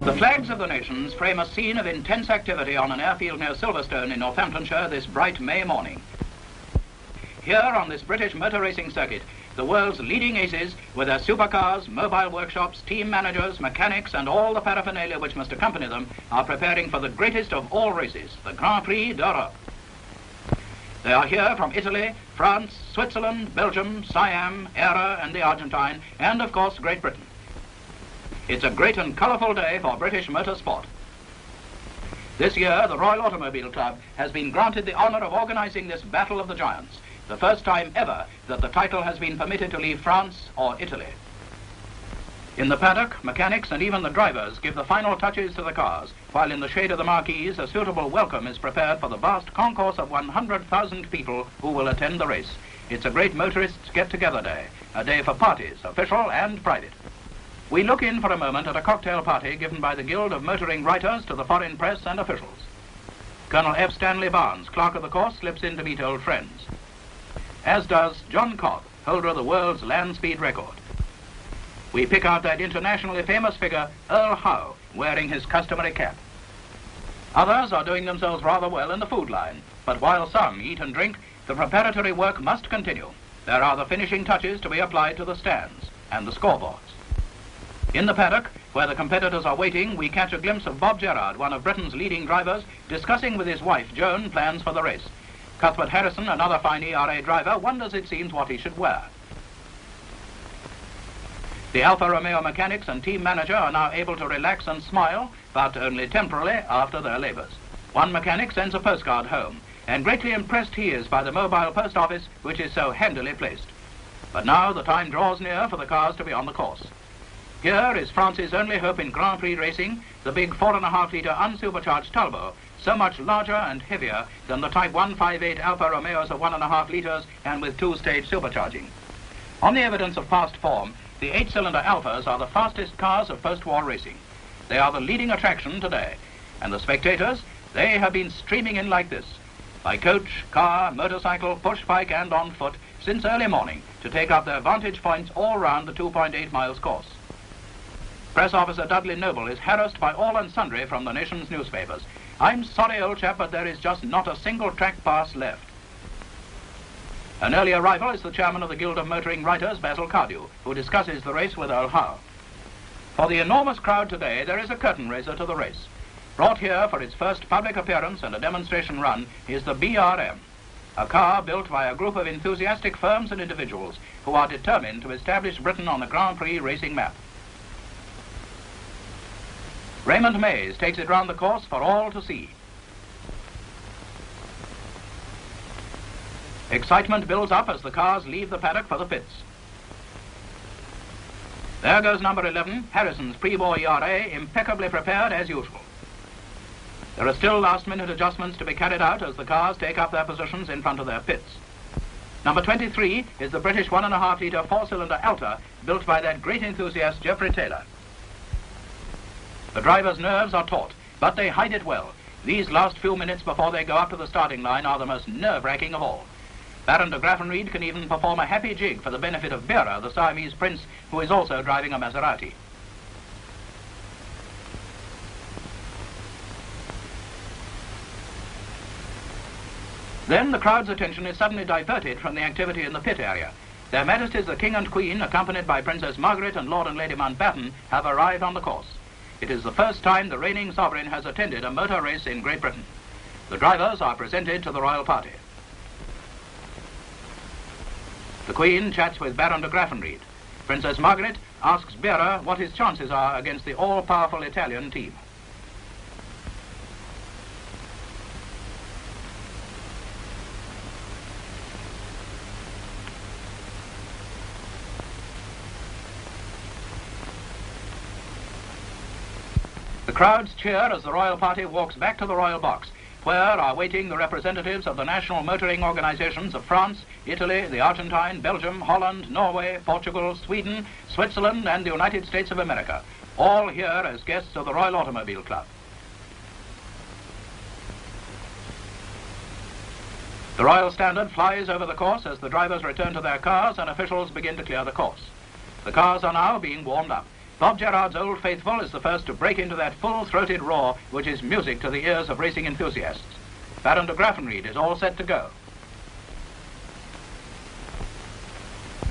The flags of the nations frame a scene of intense activity on an airfield near Silverstone in Northamptonshire this bright May morning. Here on this British motor racing circuit, the world's leading aces, with their supercars, mobile workshops, team managers, mechanics and all the paraphernalia which must accompany them, are preparing for the greatest of all races, the Grand Prix d'Europe. They are here from Italy, France, Switzerland, Belgium, Siam, Era and the Argentine, and of course Great Britain. It's a great and colourful day for British motorsport. This year, the Royal Automobile Club has been granted the honour of organising this Battle of the Giants, the first time ever that the title has been permitted to leave France or Italy. In the paddock, mechanics and even the drivers give the final touches to the cars, while in the shade of the marquees a suitable welcome is prepared for the vast concourse of 100,000 people who will attend the race. It's a great motorists' get-together day, a day for parties, official and private. We look in for a moment at a cocktail party given by the Guild of Motoring Writers to the foreign press and officials. Colonel F. Stanley Barnes, clerk of the course, slips in to meet old friends, as does John Cobb, holder of the world's land speed record. We pick out that internationally famous figure, Earl Howe, wearing his customary cap. Others are doing themselves rather well in the food line, but while some eat and drink, the preparatory work must continue. There are the finishing touches to be applied to the stands and the scoreboards. In the paddock, where the competitors are waiting, we catch a glimpse of Bob Gerrard, one of Britain's leading drivers, discussing with his wife, Joan, plans for the race. Cuthbert Harrison, another fine ERA driver, wonders, it seems, what he should wear. The Alfa Romeo mechanics and team manager are now able to relax and smile, but only temporarily after their labours. One mechanic sends a postcard home, and greatly impressed he is by the mobile post office, which is so handily placed. But now the time draws near for the cars to be on the course. Here is France's only hope in Grand Prix racing, the big 4.5-litre unsupercharged Talbot, so much larger and heavier than the Type 158 Alfa Romeos of 1.5 litres and with two-stage supercharging. On the evidence of past form, the 8-cylinder Alphas are the fastest cars of post-war racing. They are the leading attraction today, and the spectators, they have been streaming in like this, by coach, car, motorcycle, push bike and on foot, since early morning, to take up their vantage points all round the 2.8 miles course. Press officer Dudley Noble is harassed by all and sundry from the nation's newspapers. I'm sorry, old chap, but there is just not a single track pass left. An early arrival is the chairman of the Guild of Motoring Writers, Basil Cardew, who discusses the race with Earl Howe. For the enormous crowd today, there is a curtain raiser to the race. Brought here for its first public appearance and a demonstration run is the BRM, a car built by a group of enthusiastic firms and individuals who are determined to establish Britain on the Grand Prix racing map. Raymond Mays takes it round the course for all to see. Excitement builds up as the cars leave the paddock for the pits. There goes number 11, Harrison's pre-war ERA, impeccably prepared as usual. There are still last-minute adjustments to be carried out as the cars take up their positions in front of their pits. Number 23 is the British 1.5-litre four-cylinder Alta, built by that great enthusiast Geoffrey Taylor. The driver's nerves are taut, but they hide it well. These last few minutes before they go up to the starting line are the most nerve-wracking of all. Baron de Graffenried can even perform a happy jig for the benefit of Bera, the Siamese prince, who is also driving a Maserati. Then the crowd's attention is suddenly diverted from the activity in the pit area. Their Majesties the King and Queen, accompanied by Princess Margaret and Lord and Lady Mountbatten, have arrived on the course. It is the first time the reigning sovereign has attended a motor race in Great Britain. The drivers are presented to the royal party. The Queen chats with Baron de Graffenried. Princess Margaret asks Bera what his chances are against the all-powerful Italian team. The crowds cheer as the royal party walks back to the royal box, where are waiting the representatives of the national motoring organizations of France, Italy, the Argentine, Belgium, Holland, Norway, Portugal, Sweden, Switzerland and the United States of America, all here as guests of the Royal Automobile Club. The Royal Standard flies over the course as the drivers return to their cars and officials begin to clear the course. The cars are now being warmed up. Bob Gerard's Old Faithful is the first to break into that full-throated roar which is music to the ears of racing enthusiasts. Baron de Graffenried is all set to go.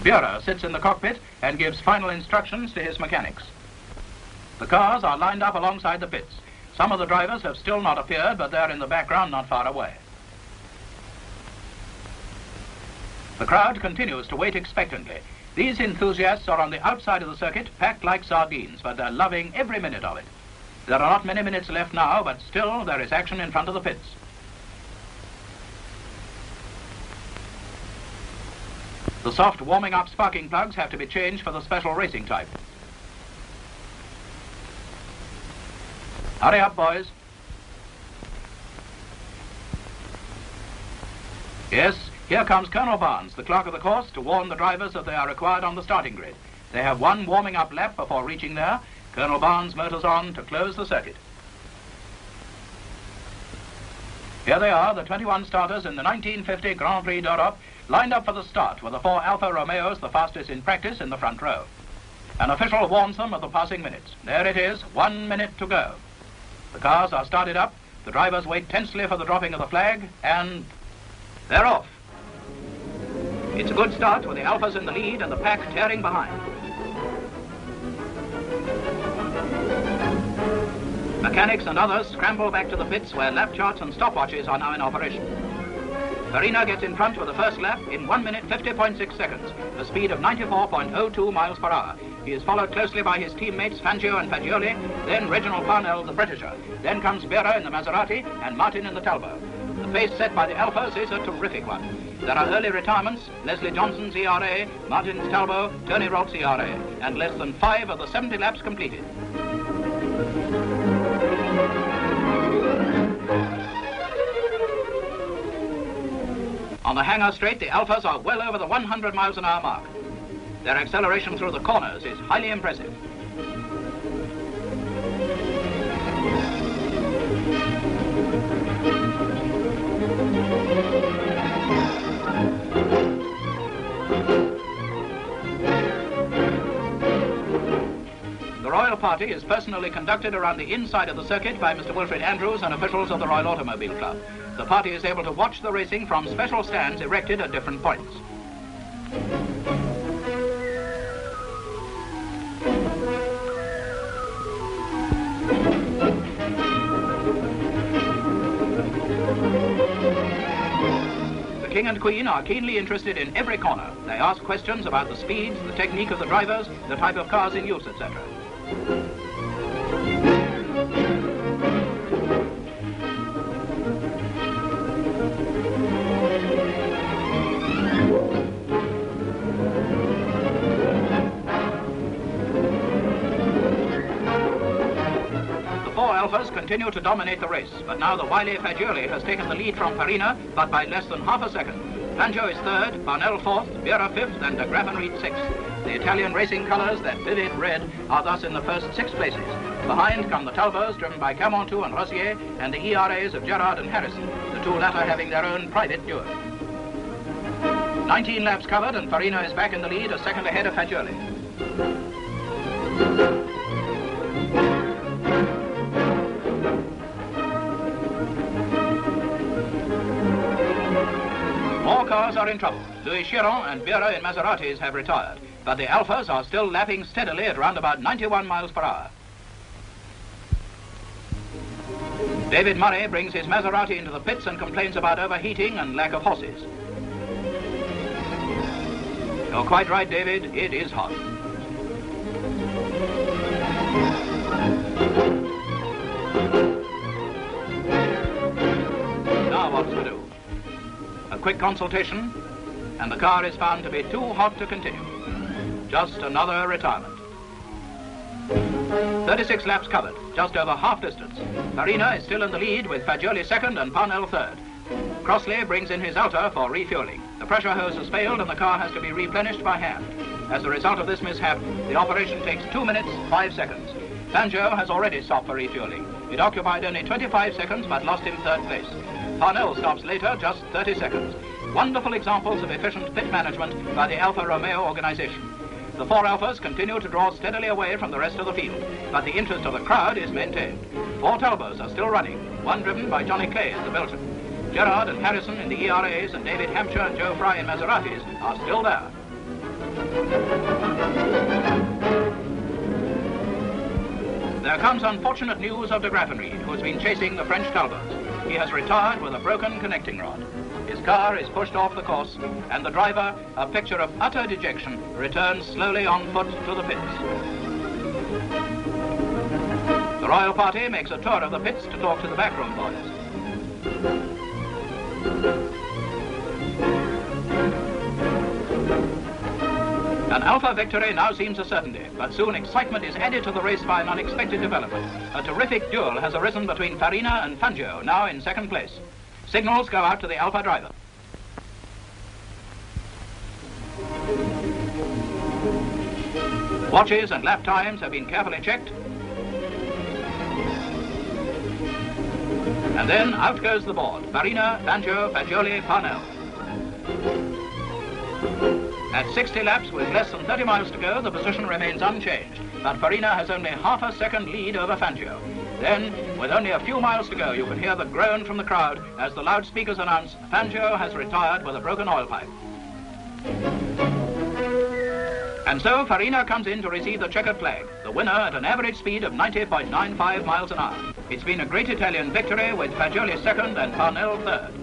Bureau sits in the cockpit and gives final instructions to his mechanics. The cars are lined up alongside the pits. Some of the drivers have still not appeared, but they're in the background not far away. The crowd continues to wait expectantly. These enthusiasts are on the outside of the circuit, packed like sardines, but they're loving every minute of it. There are not many minutes left now, but still there is action in front of the pits. The soft warming-up sparking plugs have to be changed for the special racing type. Hurry up, boys. Yes, here comes Colonel Barnes, the clerk of the course, to warn the drivers that they are required on the starting grid. They have one warming-up lap before reaching there. Colonel Barnes motors on to close the circuit. Here they are, the 21 starters in the 1950 Grand Prix d'Europe, lined up for the start with the 4 Alfa Romeos, the fastest in practice, in the front row. An official warns them of the passing minutes. There it is, 1 minute to go. The cars are started up, the drivers wait tensely for the dropping of the flag, and they're off. It's a good start with the Alfas in the lead and the pack tearing behind. Mechanics and others scramble back to the pits where lap charts and stopwatches are now in operation. Farina gets in front for the first lap in 1 minute 50.6 seconds, a speed of 94.02 miles per hour. He is followed closely by his teammates Fangio and Fagioli, then Reginald Parnell, the Britisher. Then comes Berra in the Maserati and Martin in the Talbot. The pace set by the Alfas is a terrific one. There are early retirements, Leslie Johnson's ERA, Martin's Talbot, Tony Rolt's ERA, and less than 5 of the 70 laps completed. On the hangar straight, the Alfas are well over the 100 miles an hour mark. Their acceleration through the corners is highly impressive. The Royal Party is personally conducted around the inside of the circuit by Mr. Wilfred Andrews and officials of the Royal Automobile Club. The party is able to watch the racing from special stands erected at different points. The King and Queen are keenly interested in every corner. They ask questions about the speeds, the technique of the drivers, the type of cars in use, etc. Alfas continue to dominate the race, but now the wily Fagioli has taken the lead from Farina, but by less than half a second. Fangio is third, Parnell fourth, Berra fifth, and de Graffenried sixth. The Italian racing colours, that vivid red, are thus in the first 6 places. Behind come the Talbots, driven by Camontou and Rossier, and the ERAs of Gerard and Harrison, the two latter having their own private duo. 19 laps covered, and Farina is back in the lead, a second ahead of Fagioli. More cars are in trouble. Louis Chiron and Berra in Maseratis have retired, but the Alfas are still lapping steadily at round about 91 miles per hour. David Murray brings his Maserati into the pits and complains about overheating and lack of horses. You're quite right, David, it is hot. Now what's to do? A quick consultation, and the car is found to be too hot to continue. Just another retirement. 36 laps covered, just over half distance. Farina is still in the lead with Fagioli second and Parnell third. Crossley brings in his Alta for refueling. The pressure hose has failed and the car has to be replenished by hand. As a result of this mishap, the operation takes 2 minutes, 5 seconds. Fangio has already stopped for refueling. It occupied only 25 seconds but lost him third place. Parnell stops later, just 30 seconds. Wonderful examples of efficient pit management by the Alfa Romeo organization. The four Alphas continue to draw steadily away from the rest of the field, but the interest of the crowd is maintained. Four Talbots are still running, one driven by Johnny Clay, the Belgian. Gerard and Harrison in the ERAs and David Hampshire and Joe Fry in Maseratis are still there. There comes unfortunate news of de Graffenried, who has been chasing the French Talbots. He has retired with a broken connecting rod. His car is pushed off the course, and the driver, a picture of utter dejection, returns slowly on foot to the pits. The royal party makes a tour of the pits to talk to the backroom boys. An Alpha victory now seems a certainty, but soon excitement is added to the race by an unexpected development. A terrific duel has arisen between Farina and Fangio, now in second place. Signals go out to the Alpha driver. Watches and lap times have been carefully checked. And then out goes the board. Farina, Fangio, Fagioli, Parnell. At 60 laps with less than 30 miles to go, the position remains unchanged, but Farina has only half a second lead over Fangio. Then, with only a few miles to go, you can hear the groan from the crowd as the loudspeakers announce Fangio has retired with a broken oil pipe. And so Farina comes in to receive the checkered flag, the winner at an average speed of 90.95 miles an hour. It's been a great Italian victory with Fagioli second and Parnell third.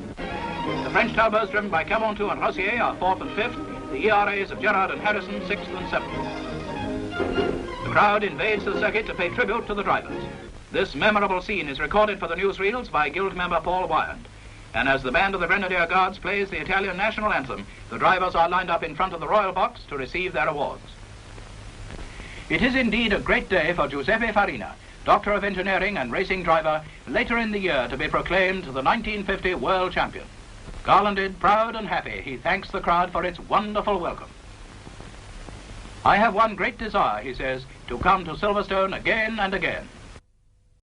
The French Talbots driven by Caventou and Rossier are fourth and fifth, the ERAs of Gerard and Harrison sixth and seventh. The crowd invades the circuit to pay tribute to the drivers. This memorable scene is recorded for the newsreels by Guild member Paul Wyand. And as the band of the Grenadier Guards plays the Italian national anthem, the drivers are lined up in front of the royal box to receive their awards. It is indeed a great day for Giuseppe Farina, Doctor of Engineering and racing driver, later in the year to be proclaimed the 1950 world champion. Garlanded, proud and happy, he thanks the crowd for its wonderful welcome. I have one great desire, he says, to come to Silverstone again and again.